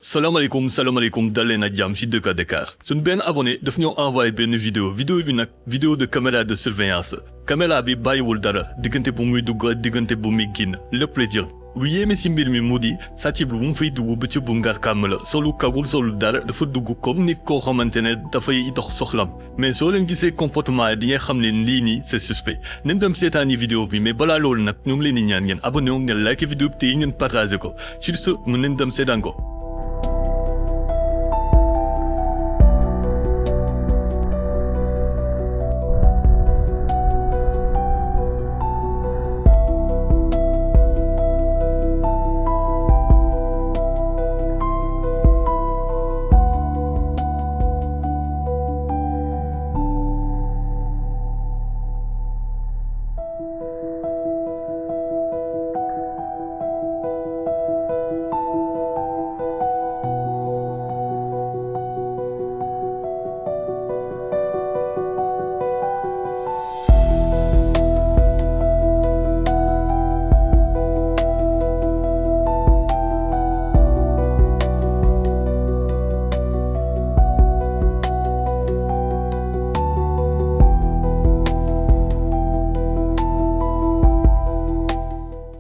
salaamaaleykum dal leen ak jàmm ci Dëkk Dakar suñ benn abonné daf ñoo envoyé benn vidéo bi nag vidéo de caméra de surveillance caméra bi bàyyiwul dara diggante bu muy dugg ak diggante bu muy génn lépp la jël lu yéeme ci mbir mi mu di sàcc bi bu mu fay dugg bëccëg bu ngar kàmm la solu kagul solu dara dafa dugg comme nit koo xamante ne dafay dox soxlam mais soo leen gisee comportement di nga xam ne lii nii c'est suspect nañ dem seetaani vidéo bi mais balaa loolu nag ñu ngi leen di ñaan ngeen abonné wu ngeen like vidéo bi te yi ngeen partagé ko sur ce mën nañ dem seetaan ko.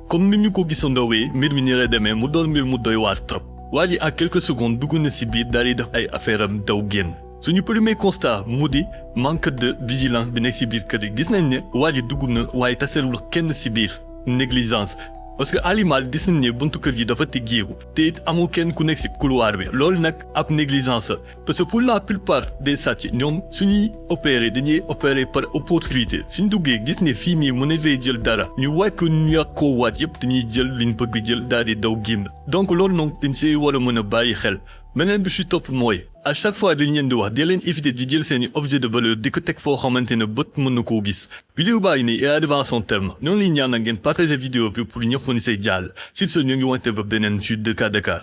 comme ni ñu ko gisandoowee mbir mi ni la demee mu doon mbir mu doy waar trop waa ji en quelques secondes dugg na ci biir daal di def ay affaire am daw génn suñu premier constat mu di manque de vigilance bi nekk ci biir kër yi gis nañ ne waa ji dugg na waaye taseelul kenn ci biir négligence parce que alimal gis nañ ne buntu kër gi dafa tijjeeku te it amul kenn ku nekk ci couloir bi loolu nag ab négligence parce que pour la plupart des sàcc ñoom suñuy opérer dañuy opérer par opportunité suñ duggee gis ne fii nii mën na fay jël dara ñu waaj ko ñu yàq koo waaj yëpp dañuy jël liñ bëgg jël daal di daw génn donc loolu noonu dañ see war a mën a bàyyi xel beneen bi ci topp mooy à chaque fois dañ leen di wax dee leen éviter di jël seeni objet de valeur di ko teg foo xamante ne bët mën na koo gis vidéo baa ngi nii et arrivé à son terme ñoo ngi ñaan na ngeen partager vidéo bi pour ñëpp mën see jàll sur ce ñu ngi wante ba beneen ci Dëkk Dakar